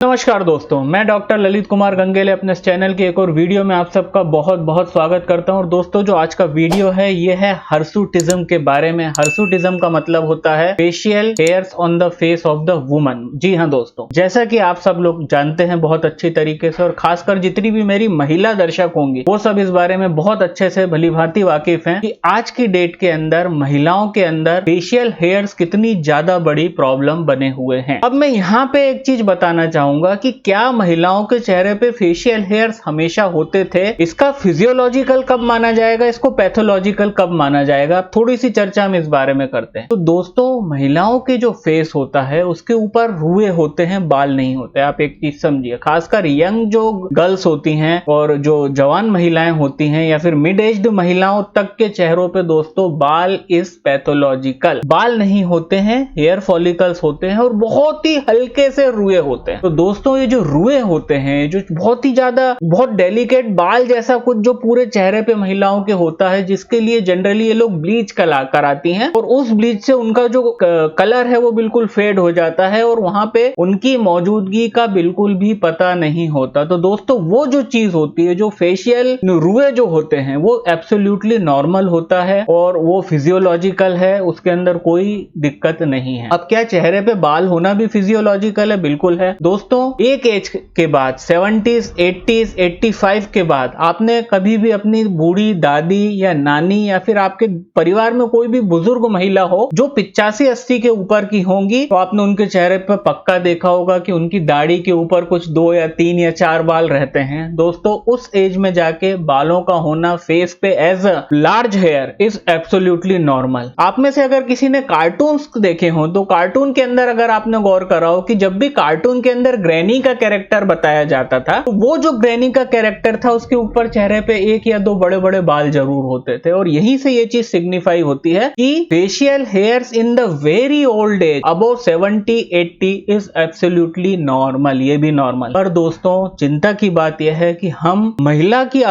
नमस्कार दोस्तों, मैं डॉक्टर ललित कुमार गंगेले अपने इस चैनल की एक और वीडियो में आप सबका बहुत बहुत स्वागत करता हूं। और दोस्तों, जो आज का वीडियो है ये है हर्सुटिज्म के बारे में। हर्सुटिज्म का मतलब होता है facial hairs on the face of the woman. जी हाँ दोस्तों, जैसा कि आप सब लोग जानते हैं बहुत अच्छी तरीके से, और खासकर जितनी भी मेरी महिला दर्शक होंगी वो सब इस बारे में बहुत अच्छे से भली भांति वाकिफ हैं कि आज की डेट के अंदर महिलाओं के अंदर फेशियल हेयर्स कितनी ज्यादा बड़ी प्रॉब्लम बने हुए हैं। अब मैं यहाँ पे एक चीज बताना चाहूंगा कि क्या महिलाओं के चेहरे पे फेशियल हेयर्स हमेशा होते थे, इसका फिजियोलॉजिकल कब माना जाएगा, इसको पैथोलॉजिकल कब माना जाएगा, थोड़ी सी चर्चा हम इस बारे में करते हैं। तो दोस्तों, महिलाओं के जो फेस होता है उसके ऊपर रुए होते हैं, बाल नहीं होते। आप एक चीज समझिए, खासकर यंग जो गर्ल्स होती हैं और जो जवान महिलाएं होती हैं या फिर मिड एज्ड महिलाओं तक के चेहरों पे दोस्तों बाल इज पैथोलॉजिकल। बाल नहीं होते हैं, हेयर फॉलिकल्स होते हैं और बहुत ही हल्के से रुए होते हैं। तो दोस्तों, ये जो रुए होते हैं, जो बहुत ही ज्यादा बहुत डेलिकेट बाल जैसा कुछ जो पूरे चेहरे पे महिलाओं के होता है, जिसके लिए जनरली ये लोग ब्लीच कराती हैं और उस ब्लीच से उनका जो कलर है वो बिल्कुल फेड हो जाता है और वहां पे उनकी मौजूदगी का बिल्कुल भी पता नहीं होता। तो दोस्तों, वो जो चीज होती है, जो फेशियल रुए जो होते हैं, वो एब्सोल्युटली नॉर्मल होता है और वो फिजियोलॉजिकल है, उसके अंदर कोई दिक्कत नहीं है। अब क्या चेहरे पे बाल होना भी फिजियोलॉजिकल है? बिल्कुल है दोस्तों। एक एज के बाद 70s, 80s, 85 के बाद आपने कभी भी अपनी बूढ़ी दादी या नानी या फिर आपके परिवार में कोई भी बुजुर्ग महिला हो जो 85-80 के ऊपर की होंगी, तो आपने उनके चेहरे पर पक्का देखा होगा कि उनकी दाढ़ी के ऊपर कुछ 2 या 3 या 4 बाल रहते हैं। दोस्तों, उस एज में जाके बालों का होना फेस पे as a large hair is absolutely normal. आप में से अगर किसी ने कार्टून्स देखे हो तो कार्टून के अंदर अगर आपने गौर करा हो कि जब भी कार्टून के अंदर ग्रैनी का कैरेक्टर बताया जाता था, तो वो जो ग्रैनी का कैरेक्टर था उसके ऊपर चेहरे पे 1 या 2 बड़े बड़े बाल जरूर होते थे। और यहीं से ये चीज सिग्निफाई होती है कि facial hairs in the very old age above 70-80 is absolutely normal. ये भी नॉर्मल। पर दोस्तों, चिंता की बात यह है कि हम महिलाओं की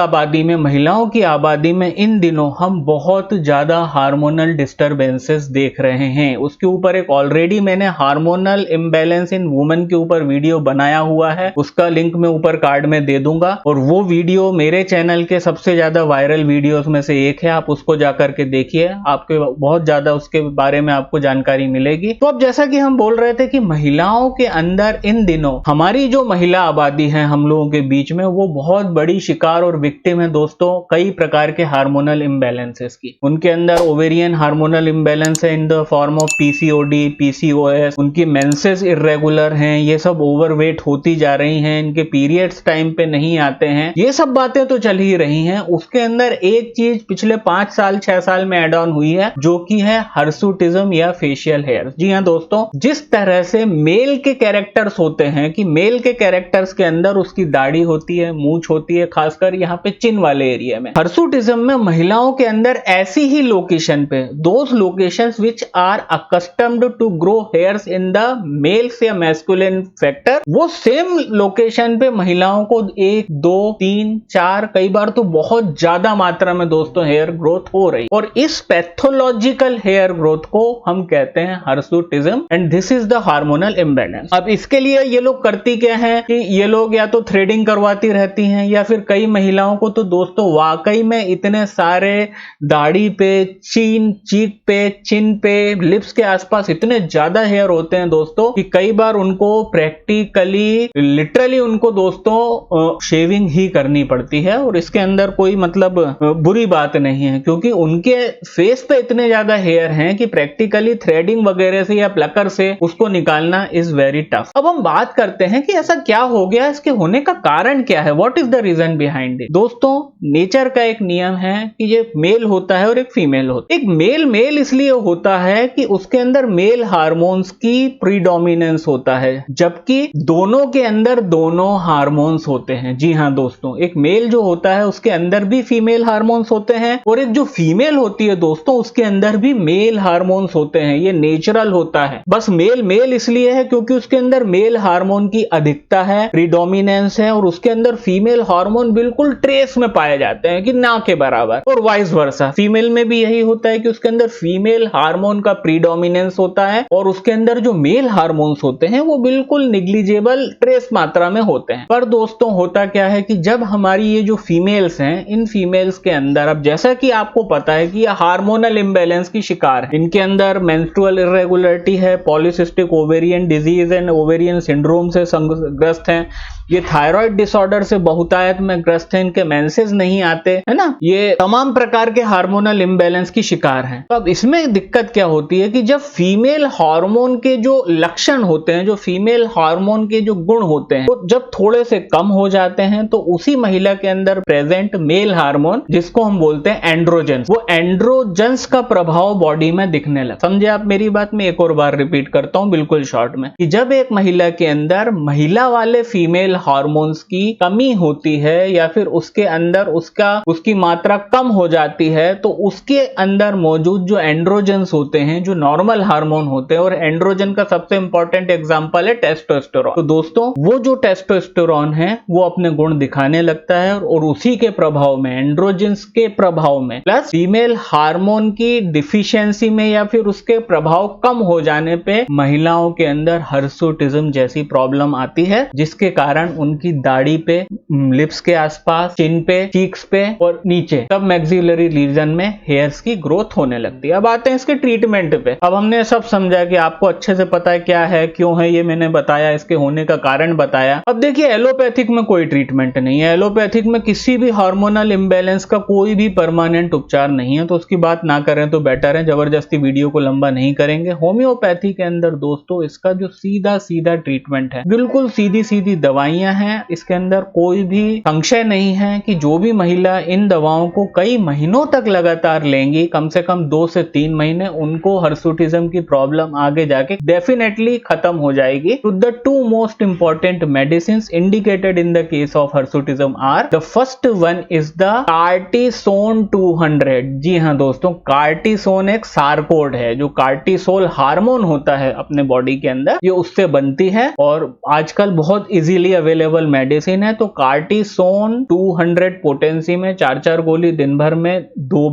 आबादी में इन दिनों हम बहुत ज्यादा हार्मोनल डिस्टरबेंसेस देख रहे हैं। उसके ऊपर एक ऑलरेडी मैंने हार्मोनल इम्बैलेंस इन वुमेन के ऊपर वीडियो बनाया हुआ है, उसका लिंक मैं ऊपर कार्ड में दे दूंगा। और वो वीडियो मेरे चैनल के सबसे ज्यादा वायरल वीडियोस में से एक है, आप उसको जाकर के देखिए, आपके बहुत ज्यादा उसके बारे में आपको जानकारी मिलेगी। तो अब जैसा कि हम बोल रहे थे कि महिलाओं के अंदर इन दिनों हमारी जो महिला आबादी है हम लोगों के बीच में, वो बहुत बड़ी शिकार और विक्टिम है दोस्तों कई प्रकार के हार्मोनल इम्बैलेंसेस की। उनके अंदर ओवेरियन हार्मोनल इम्बैलेंस है in the form of PCOD, PCOS, उनकी मेंसेस इर्रेगुलर हैं, ये सब ओवरवेट होती जा रही हैं, इनके पीरियड्स टाइम पे नहीं आते हैं, ये सब बातें तो चल ही रही हैं। उसके अंदर एक चीज पिछले 5 साल 6 साल में एड ऑन हुई है, जो कि है हर्सुटिज्म या फेशियल हेयर। जी हाँ दोस्तों, जिस तरह से मेल के कैरेक्टर्स होते हैं कि मेल के कैरेक्टर्स के अंदर उसकी दाढ़ी होती है, मूंछ होती है, खासकर यहाँ पे चिन वाले एरिया में, हर्सुटिज्म में महिलाओं के अंदर ऐसी ही लोकेशन पे, those locations which are accustomed to grow hairs in the males या मैस्कुलिन फैक्टर, वो सेम लोकेशन पे महिलाओं को 1, 2, 3, 4 कई बार तो बहुत ज्यादा मात्रा में दोस्तों हेयर ग्रोथ हो रही। और इस पैथोलॉजिकल हेयर ग्रोथ को हम कहते हैं hirsutism and this is the hormonal imbalance. अब इसके लिए ये लोग करती क्या है कि ये लोग या तो थ्रेडिंग करवाती रहती हैं, या फिर कई महिलाओं को तो दोस्तों वाकई में इतने सारे दाढ़ी पे, चीक पे, चिन पे, लिप्स के आसपास इतने ज्यादा हेयर होते हैं दोस्तों कि कई बार उनको प्रैक्टिकली लिटरली उनको दोस्तों शेविंग ही करनी पड़ती है। और इसके अंदर कोई मतलब बुरी बात नहीं है, क्योंकि उनके फेस पे इतने ज्यादा हेयर हैं कि प्रैक्टिकली थ्रेडिंग वगैरह से या प्लकर से उसको निकालना इज वेरी टफ। अब हम बात करते हैं कि ऐसा क्या हो गया, इसके होने का कारण क्या है, what is the reason behind it. दोस्तों, नेचर का एक नियम है कि ये मेल होता है और एक फीमेल होता है। एक मेल इसलिए होता है कि उसके अंदर मेल हार्मोन्स की प्रीडोमिनेंस होता है, जबकि दोनों के अंदर दोनों हार्मोन्स होते हैं। जी हाँ दोस्तों, एक मेल जो होता है उसके अंदर भी फीमेल हार्मोन्स होते हैं, और एक जो फीमेल होती है दोस्तों उसके अंदर भी मेल हार्मोन्स होते हैं। ये नेचुरल होता है, बस मेल इसलिए है क्योंकि उसके अंदर मेल हार्मोन की अधिकता है, प्रीडोमिनेंस है, और उसके अंदर फीमेल हार्मोन बिल्कुल ट्रेस में पाए जाते हैं कि ना के बराबर। और वाइस वर्सा फीमेल में भी यही होता है कि उसके अंदर फीमेल हार्मोन का प्रीडोमिनेंस होता है और उसके अंदर जो मेल हार्मोन्स होते हैं वो बिल्कुल निगली नेग्लिजिबल ट्रेस मात्रा में होते हैं। पर दोस्तों होता क्या है कि जब हमारी ये जो फीमेल्स हैं, इन फीमेल्स के अंदर, अब जैसा कि आपको पता है कि ये हार्मोनल इम्बैलेंस की शिकार है, इनके अंदर मेंस्ट्रुअल इरेगुलरिटी है, polycystic ovarian disease and ovarian syndrome से ग्रस्त हैं, ये थायराइड डिसऑर्डर से बहुतायत में ग्रस्त हैं, इनके मेंसेस नहीं आते, है ना, ये तमाम प्रकार के हार्मोनल इम्बैलेंस की शिकार हैं। तो अब इसमें दिक्कत क्या होती है कि जब फीमेल हार्मोन के जो लक्षण होते हैं, जो फीमेल हार्मोन के जो गुण होते हैं, तो जब थोड़े से कम हो जाते हैं तो उसी महिला के अंदर प्रेजेंट मेल हार्मोन, जिसको हम बोलते हैं एंड्रोजन, वो एंड्रोजन्स का प्रभाव बॉडी में दिखने लगा। समझे आप मेरी बात? में एक और बार रिपीट करता हूं बिल्कुल शॉर्ट में, कि जब एक महिला के अंदर महिला वाले फीमेल हार्मोन्स की कमी होती है या फिर उसके अंदर उसकी मात्रा कम हो जाती है, तो उसके अंदर मौजूद जो एंड्रोजन्स होते हैं, जो नॉर्मल हार्मोन होते हैं, और एंड्रोजन का सबसे इंपॉर्टेंट एग्जांपल है टेस्टोस्टेरोन। तो दोस्तों वो जो टेस्टोस्टेरोन है वो अपने गुण दिखाने लगता है और उसी के प्रभाव में, एंड्रोजन्स के प्रभाव में, प्लस फीमेल हार्मोन की डिफिशियंसी में या फिर उसके प्रभाव कम हो जाने पे महिलाओं के अंदर हर्सुटिज्म जैसी प्रॉब्लम आती है, जिसके कारण उनकी दाढ़ी पे, लिप्स के आसपास, चिन पे, चीक्स पे और नीचे सब मैक्सिलरी रीजन में हेयर्स की ग्रोथ होने लगती है। अब आते हैं इसके ट्रीटमेंट पे। अब हमने सब समझा कि आपको अच्छे से पता है क्या है, क्यों है, ये मैंने बताया, इसके होने का कारण बताया। अब देखिए एलोपैथिक में कोई ट्रीटमेंट नहीं है, एलोपैथिक में किसी भी हार्मोनल इम्बैलेंस का कोई भी परमानेंट उपचार नहीं है, तो उसकी बात ना करें तो बेटर है, जबरदस्ती वीडियो को लंबा नहीं करेंगे। होम्योपैथी के अंदर दोस्तों इसका जो सीधा सीधा ट्रीटमेंट है, बिल्कुल सीधी सीधी दवाइयां हैं, इसके अंदर कोई भी संशय नहीं है कि जो भी महिला इन दवाओं को कई महीनों तक लगातार लेंगी, कम से कम 2 से 3 महीने, उनको हर्सुटिज्म की प्रॉब्लम आगे जाके डेफिनेटली खत्म हो जाएगी। तो the 2 most important medicine indicated in the case of hirsutism are, the first one is the cortisone 200। जी हाँ दोस्तों, कार्टिसोन एक सारकोड है, जो कार्टिसोल हार्मोन होता है अपने बॉडी के अंदर, ये उससे बनती है और आजकल बहुत इजीली अवेलेबल मेडिसिन है। तो कार्टिसोन 200 पोटेंसी में 4-4 गोली दिन भर में 2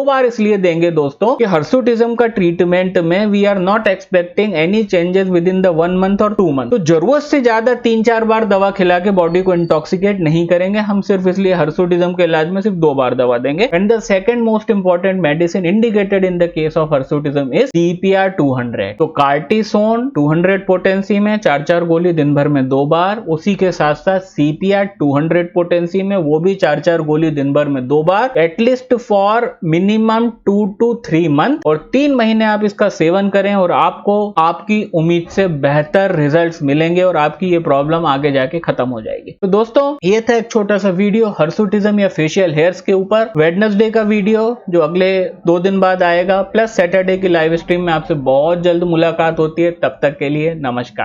बार इसलिए देंगे दोस्तों कि हर्सुटिज्म का ट्रीटमेंट में we are not expecting any changes within the 1 month और 2 मंथ। तो जरूरत से ज्यादा 3-4 बार दवा खिला के बॉडी को इंटॉक्सिकेट नहीं करेंगे हम, सिर्फ इसलिए हर्सुटिज्म के इलाज में सिर्फ 2 बार दवा देंगे। And the second most important medicine indicated in the case of hirsutism is CPR 200। तो कार्टिसोन 200 पोटेंसी में 4-4 गोली दिन भर में 2 बार, उसी के साथ साथ CPR 200 पोटेंसी में वो भी 4-4 गोली दिन भर में 2 बार, at least for minimum 2 to 3 month, और 3 महीने आप इसका सेवन करें और आपको आपकी उम्मीद से बेहतर रिजल्ट्स मिलेंगे और आपकी ये प्रॉब्लम आगे जाके खत्म हो जाएगी। तो दोस्तों ये था एक छोटा सा वीडियो हर्सुटिज्म या फेशियल हेयर्स के ऊपर। वेडनेसडे का वीडियो जो अगले 2 दिन बाद आएगा, प्लस सैटरडे की लाइव स्ट्रीम में आपसे बहुत जल्द मुलाकात होती है। तब तक के लिए नमस्कार।